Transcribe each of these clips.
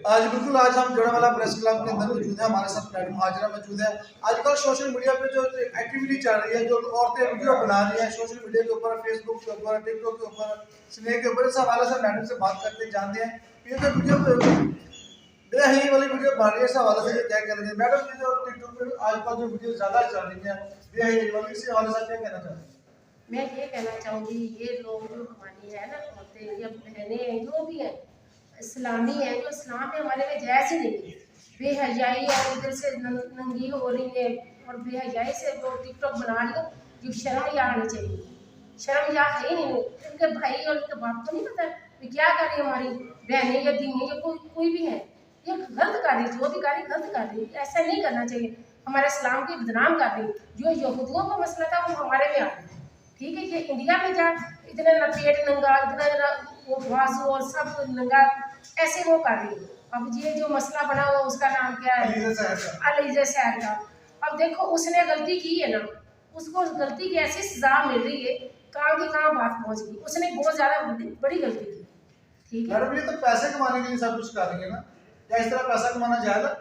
आज बिल्कुल आज हम जोड़ावाला प्रेस क्लब के अंदर मौजूद है। हमारे साथ मैडम हाजरा मौजूद है। आजकल सोशल मीडिया पे जो एक्टिविटी चल रही है, जो औरतें वीडियो बना रही हैं सोशल मीडिया के ऊपर, फेसबुक के ऊपर, टिकटॉक के ऊपर, स्नैप के ऊपर, इस हवाले से मैडम से बात करते हैं, जानते हैं ये जो वीडियो बेहई वाली वीडियो बन रही है, इस हवाले से क्या कहना चाहिए मैडम? ये जो टिकटॉक पे आजकल जो वीडियो ज्यादा चल रही है बेहई वाली, इस हवाले से क्या कहना चाहते हैं? मैं ये कहना चाहूँगी, ये लोग जो हमारी है ना, औरतें या बहनें हैं, जो भी हैं, इस्लामी है, जो इस्लाम में हमारे में जायज़ ही नहीं है। बेहयाई है, इधर से नंगी हो रही है और बेहयाई से वो टिकटॉक बना रही हो, जो शर्म या आनी चाहिए। शर्म या है ही नहीं उनके भाई और उनके बाप को नहीं पता कि क्या कर रही है हमारी बहनें या दीनें या कोई भी है। ये गलत कर रही, जो भी कर रही गलत कर रही, ऐसा नहीं करना चाहिए। हमारे इस्लाम की बदनाम कर रही। जो यहूदियों का मसला था वो हमारे में आ गया, ठीक है। ये इंडिया में जा इतना ना पेट नंगा, इतना ना वो बाजू और सब नंगा, ऐसे वो कर रही है। अब ये जो मसला बना हुआ उसका नाम क्या है? अलीजा शहर का। अब देखो उसने गलती की है ना, उसको गलती की ऐसी सजा मिल रही है, कहाँ की कहाँ बात पहुँच गई। उसने बहुत ज़्यादा बड़ी गलती की, ठीक है। मैडम ये तो पैसे कमाने के लिए सब कुछ कर रही है ना, क्या इस तरह पैसा कमाना जायज़ है?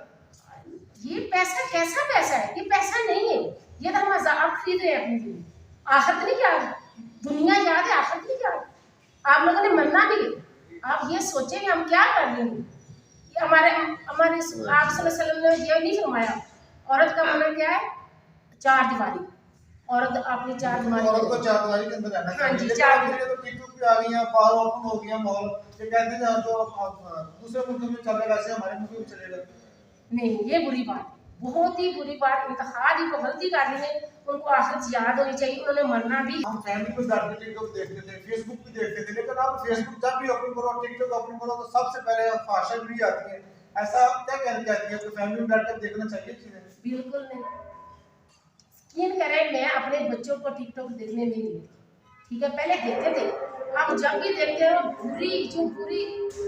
ये पैसा कैसा पैसा है? ये पैसा नहीं है, ये तो हम आप खरीद रहे हैं अपनी दुनिया। आखिरत नहीं क्या, दुनिया याद है, आखिरत नहीं क्या। आप लोगों ने मरना भी है। आप ये सोचें कि हम क्या कर रहे हैं। ये हमारे हमारे आप सल्लल्लाहु अलैहि वसल्लम ने ये नहीं फरमाया औरत का मना क्या है? चार दीवारी। औरत अपनी चार दीवारी, औरत को चार दीवारी के अंदर रहना चाहिए। हाँ जी, लेकिन चार अभी ये तो टिकटॉक पे आ गई हैं, बाहर ओपन हो गया माहौल, ये कहते हैं जहाँ तो दूसरे मुल्कों में चल रहा है वैसे हमारे मुल्क में भी चलेगा। नहीं, ये बुरी बात, बहुत ही बुरी बात। इंतखाब ही को गलती कर रही है, उनको आखिरत याद होनी चाहिए, उन्होंने मरना भी। हम फैमिली को बैठ के टिकटॉक देखते थे, फेसबुक भी देखते थे, लेकिन अब फेसबुक जब भी ओपन करो, टिकटॉक ओपन करो तो सबसे पहले फाहिश भी आती है। ऐसा क्या कहना चाहती है कि फैमिली में बैठकर देखना चाहिए चीजें? बिल्कुल नहीं। यकीन करें, मैं अपने बच्चों को टिकटॉक देखने नहीं देती, ठीक है। पहले देखते थे, अब जब भी देखते हो बुरी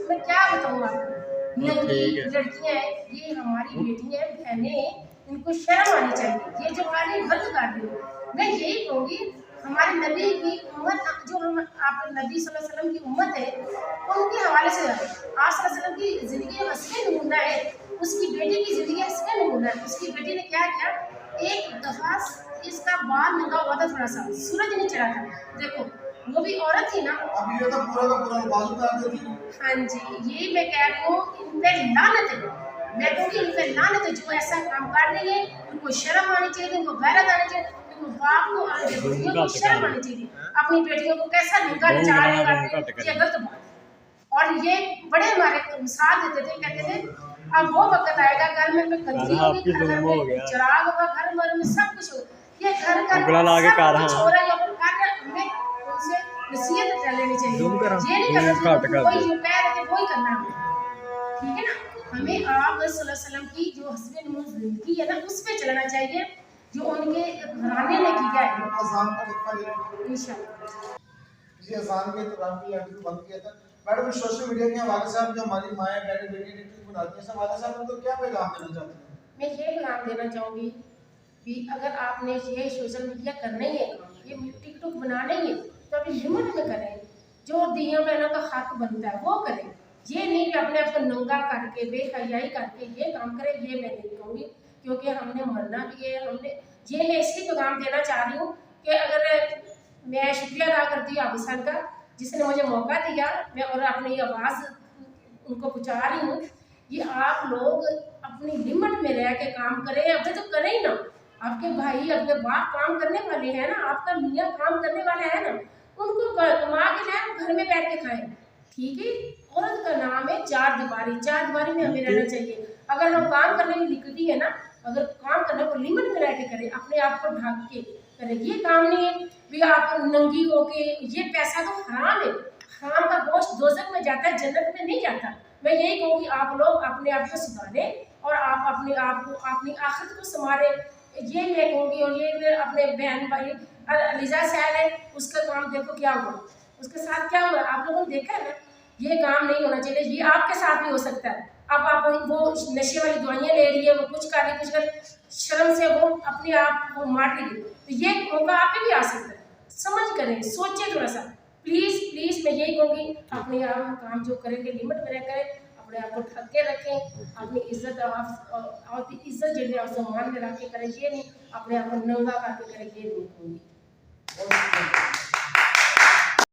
मैं क्या बताऊँ आपको। नंगी लड़कियां हैं, ये हमारी बेटियां हैं, बहनें हैं, इनको शर्म आनी चाहिए। ये जो कार्य गलत कर रही है, मैं यही कहूँगी हमारे नबी की उम्मत, जो हम आप नबी सल्लल्लाहु अलैहि वसल्लम की उम्मत है, उनके हवाले से आप सल्लल्लाहु अलैहि वसल्लम की ज़िंदगी हस्बे नमूना है, उसकी बेटी की ज़िंदगी हस्बे नमूना है। उसकी बेटी ने क्या किया, एक दफ़ा इसका बाल नंगा हुआ था, थोड़ा सा सूरज नहीं चढ़ा था, देखो वो भी औरत थी ना। अब ये तो पूरा का पूरा बाजू उतार देती है। हाँ जी, ये मैं कह रही हूँ, इन पे लानत है। मैं कहूँगी इन पे लानत है, जो ऐसा काम कर रही है। उनको शर्म आनी चाहिए, उनको गैरत आनी चाहिए, उनको बाप को और बेटियों को शर्म आनी चाहिए। अपनी बेटियों को कैसा नंगा नचा रहे हैं, ये गलत बात है। और ये बड़े हमारे मिसाल देते थे, कहते थे अब वो वक्त आएगा घर में कंजरी होगी, घर में चिराग होगा, घर में सब कुछ होगा। ये घर का सब कुछ हो रहा है, हमें उनसे नसीहत कर लेनी चाहिए। ये नहीं करना कोई जो कह रहे थे वही करना है, ठीक है ना। हमें आप सल्लल्लाहु अलैहि वसल्लम की जो हस्बे नमून जिंदगी है ना, उस पे चलना चाहिए, जो उनके घराने ने किया है। अज़ान का वक्फा ले लें। इंशाअल्लाह जी, अज़ान के दौरान भी इंटरव्यू बंद किया था। मैडम सोशल मीडिया के हवाले से आप जो हमारी माएँ बहनें बेटी इंटरव्यू बनाती हैं, इस हवाले से आप उनको क्या पैगाम देना चाहते हैं? मैं ये पैगाम देना चाहूँगी कि अगर आपने ये सोशल मीडिया करना ही है, ये टिकटॉक बनाना ही है, तो अभी लिमिट में करें। जो दियों बहनों का हक बनता है वो करें। ये नहीं कि अपने आप को नंगा करके बेहयाई करके ये काम करें, ये मैं नहीं कहूँगी, क्योंकि हमने मरना भी है। हमने ये मैं इसलिए पैगाम देना चाह रही हूँ कि अगर मैं शुक्रिया अदा करती हूँ आप सर का, जिसने मुझे मौका दिया, मैं और अपनी आवाज़ उनको पहुँचा रही हूँ। ये आप लोग अपनी लिमिट में रह के काम करें, अभी तो करें ही ना। आपके भाई आपके बाप काम करने वाले हैं ना, आपका मियाँ काम करने वाला है ना, उनको कमा के लाए, घर में बैठ के खाएं, ठीक है। औरत का नाम है चार दीवारी, चार दीवारी में हमें रहना चाहिए। अगर हम काम करने में निकलती है ना, अगर काम करने को लिमिट में रह के करें, अपने आप को ढक के करें। ये काम नहीं है भी आप नंगी होके, ये पैसा तो हराम है। हराम का गोश्त दोज़ख में जाता है, जन्नत में नहीं जाता। मैं यही कहूँगी आप लोग अपने आप को सुधारें और आप अपने आप को अपनी आखिरत को संभालें, ये मैं कहूँगी। और ये मैं अपने बहन भाई अलीजा साहब है, उसका काम देखो क्या हुआ, उसके साथ क्या हुआ, आप लोगों ने देखा है ना। ये काम नहीं होना चाहिए, ये आपके साथ भी हो सकता है। अब आप वो नशे वाली दवाइयाँ ले रही है, वो कुछ कर रही, शर्म से वो अपने आप को मार रही है, तो ये मौका आप पे भी आ सकता है। समझ करें, सोचिए थोड़ा सा, प्लीज़ प्लीज़। मैं यही कहूँगी अपने आप काम जो करेंगे लिमिट में रह करें, अपने आप को ढक के रखें, अपनी इज्जत और इज्जत जी सम्मान में रख के करें, ये नहीं अपने आप को नंगा करके करें, ये नहीं होगी।